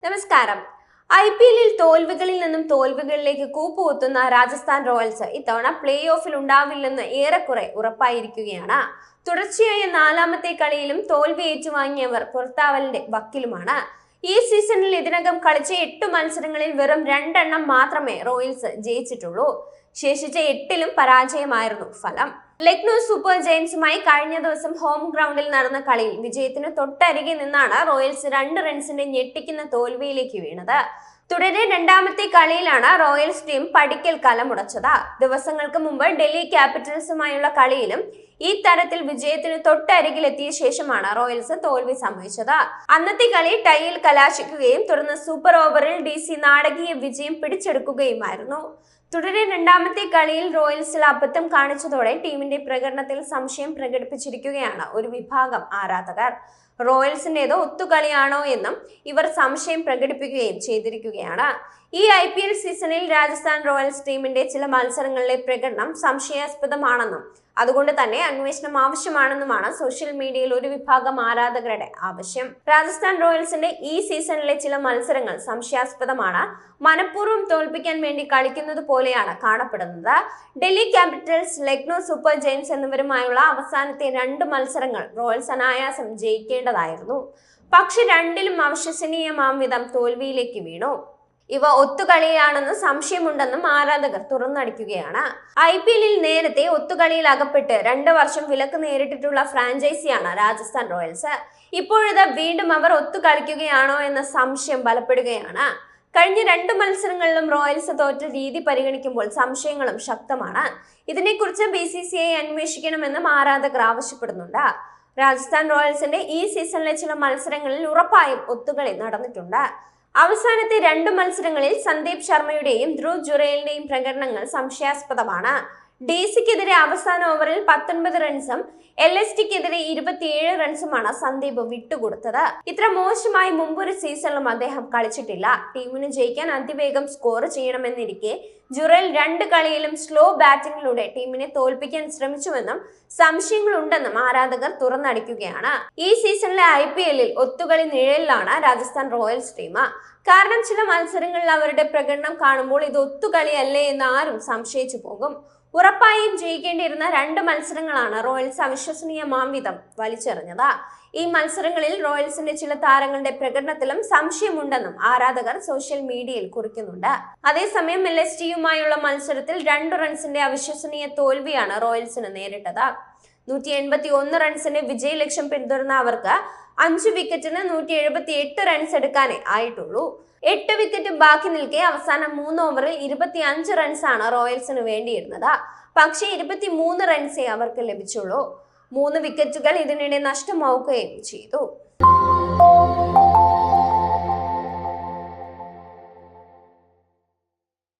നമസ്കാരം. IPL തോൽവികളിൽ നിന്നും തോൽവികളിലേക്ക് കൂപ്പുകുത്തുന്ന Rajasthan Royals ഇത്തവണ പ്ലേ ഓഫിൽ ഉണ്ടാവില്ലെന്ന് ഏറെക്കുറെ ഉറപ്പായിരിക്കുകയാണ്. തുടർച്ചയായ 4ാമത്തെ കളിയിലും തോൽവി ഏറ്റുവാങ്ങിയവർ പുറത്താവലിന്റെ വക്കിലുമാണ്. ഈ സീസണിൽ ഇതിനകം കളിച്ച 8 മത്സരങ്ങളിൽ വെറും 2 എണ്ണം മാത്രമേ റോയൽസ് ജയിച്ചിട്ടുള്ളൂ. ശേഷിച്ച 8ലും പരാജയമായിരുന്നു ഫലം. ലക്നോ സൂപ്പർ ജയൻസുമായി കഴിഞ്ഞ ദിവസം ഹോം ഗ്രൗണ്ടിൽ നടന്ന കളിയിൽ വിജയത്തിന് തൊട്ടരികെ നിന്നാണ് റോയൽസ് 2 റൺസിന്റെ ഞെട്ടിക്കുന്ന തോൽവിയിലേക്ക് വീണത്. തുടരെ 2ാമത്തെ കളിയിലാണ് റോയൽസ് ടീം പടിക്കൽ കലമുടച്ചത്. ദിവസങ്ങൾക്ക് മുമ്പ് ഡൽഹി ക്യാപിറ്റൽസുമായുള്ള കളിയിലും ഈ തരത്തിൽ വിജയത്തിന് തൊട്ടരികിലെത്തിയ ശേഷമാണ് റോയൽസ് തോൽവി സംഭവിച്ചത്. അന്നത്തെ കളി ടൈയിൽ കലാശിക്കുകയും തുടർന്ന് സൂപ്പർ ഓവറിൽ DC നാടകീയ വിജയം പിടിച്ചെടുക്കുകയുമായിരുന്നു. തുടരെ 2ാമത്തെ കളിയിൽ റോയൽസിൽ അബദ്ധം കാണിച്ചതോടെ ടീമിന്റെ പ്രകടനത്തിൽ സംശയം പ്രകടിപ്പിച്ചിരിക്കുകയാണ് ഒരു വിഭാഗം ആരാധകർ. റോയൽസിന്റേത് ഒത്തുകളിയാണോ എന്നും ഇവർ സംശയം പ്രകടിപ്പിക്കുകയും ചെയ്തിരിക്കുകയാണ്. ഈ IPL സീസണിൽ രാജസ്ഥാൻ റോയൽസ് ടീമിന്റെ ചില മത്സരങ്ങളിലെ പ്രകടനം സംശയാസ്പദമാണെന്നും അതുകൊണ്ട് തന്നെ അന്വേഷണം ആവശ്യമാണെന്നുമാണ് സോഷ്യൽ മീഡിയയിൽ ഒരു വിഭാഗം ആരാധകരുടെ ആവശ്യം. രാജസ്ഥാൻ റോയൽസിന്റെ ഈ സീസണിലെ ചില മത്സരങ്ങൾ സംശയാസ്പദമാണ്. മനഃപൂർവ്വം തോൽപ്പിക്കാൻ വേണ്ടി കളിക്കുന്നത് പോലെയാണ് കാണപ്പെടുന്നത്. Delhi Capitals, Lucknow Super Giants എന്നിവരുമായുള്ള അവസാനത്തെ 2 മത്സരങ്ങൾ റോയൽസ് അനായാസം ജയിക്കേണ്ടതായിരുന്നു. പക്ഷെ 2ലും അവിശ്വസനീയമാം വിധം തോൽവിയിലേക്ക് വീണു. ഇവ ഒത്തുകളിയാണെന്ന് സംശയമുണ്ടെന്നും ആരാധകർ തുറന്നടിക്കുകയാണ്. IPL നേരത്തെ ഒത്തുകളിയിൽ അകപ്പെട്ട് 2 വർഷം വിലക്ക് നേരിട്ടിട്ടുള്ള ഫ്രാഞ്ചൈസിയാണ് രാജസ്ഥാൻ റോയൽസ്. ഇപ്പോഴിത് വീണ്ടും അവർ ഒത്തുകളിക്കുകയാണോ എന്ന സംശയം ബലപ്പെടുകയാണ്. കഴിഞ്ഞ 2 മത്സരങ്ങളിലും റോയൽസ് തോറ്റ രീതി പരിഗണിക്കുമ്പോൾ സംശയങ്ങളും ശക്തമാണ്. ഇതിനെക്കുറിച്ച് BCCI അന്വേഷിക്കണമെന്നും ആരാധകർ ആവശ്യപ്പെടുന്നുണ്ട്. രാജസ്ഥാൻ റോയൽസിന്റെ ഈ സീസണിലെ ചില മത്സരങ്ങളിൽ ഉറപ്പായും ഒത്തുകളി നടന്നിട്ടുണ്ട്. അവസാനത്തെ 2 മത്സരങ്ങളിൽ സന്ദീപ് ശർമ്മയുടെയും ധ്രുവ് ജുറേലിന്റെയും പ്രകടനങ്ങൾ സംശയാസ്പദമാണ്. DCക്കെതിരെ അവസാന ഓവറിൽ 19 റൺസും LSTക്കെതിരെ 27 റൺസുമാണ് സന്ദീപ് വിട്ടുകൊടുത്തത്. ഇത്ര മോശമായി മുമ്പൊരു സീസണിലും അദ്ദേഹം കളിച്ചിട്ടില്ല. ടീമിന് ജയിക്കാൻ അതിവേഗം സ്കോർ ചെയ്യണമെന്നിരിക്കെ ജുറേൽ 2 കളിയിലും സ്ലോ ബാറ്റിംഗിലൂടെ ടീമിനെ തോൽപ്പിക്കാൻ ശ്രമിച്ചുവെന്നും സംശയങ്ങളുണ്ടെന്നും ആരാധകർ തുറന്നടിക്കുകയാണ്. ഈ സീസണിലെ IPL ഒത്തുകളി നിഴലിലാണ് രാജസ്ഥാൻ റോയൽസ് ടീം. കാരണം ചില മത്സരങ്ങളിൽ അവരുടെ പ്രകടനം കാണുമ്പോൾ ഇത് ഒത്തുകളിയല്ലേ എന്ന് ആരും സംശയിച്ചു പോകും. ഉറപ്പായും ജയിക്കേണ്ടിയിരുന്ന 2 മത്സരങ്ങളാണ് റോയൽസ് അവിശ്വസനീയമാം വിധം വലിച്ചെറിഞ്ഞത്. ഈ മത്സരങ്ങളിൽ റോയൽസിന്റെ ചില താരങ്ങളുടെ പ്രകടനത്തിലും സംശയമുണ്ടെന്നും ആരാധകർ സോഷ്യൽ മീഡിയയിൽ കുറിക്കുന്നുണ്ട്. അതേസമയം LSTയുമായുള്ള മത്സരത്തിൽ 2 റൺസിന്റെ അവിശ്വസനീയ തോൽവിയാണ് റോയൽസിന് നേരിട്ടത്. 181 റൺസിന്റെ വിജയലക്ഷ്യം പിന്തുടർന്ന അവർക്ക് 5 വിക്കറ്റിന് 178 റൺസ് എടുക്കാനേ ആയിട്ടുള്ളൂ. 8 വിക്കറ്റ് ബാക്കി നിൽക്കെ അവസാനം 3 ഓവറിൽ 25 റൺസാണ് റോയൽസിന് വേണ്ടിയിരുന്നത്. പക്ഷേ 23 റൺസേ അവർക്ക് ലഭിച്ചുള്ളൂ. 3 വിക്കറ്റുകൾ ഇതിനിടെ നഷ്ടമാവുകയും ചെയ്തു.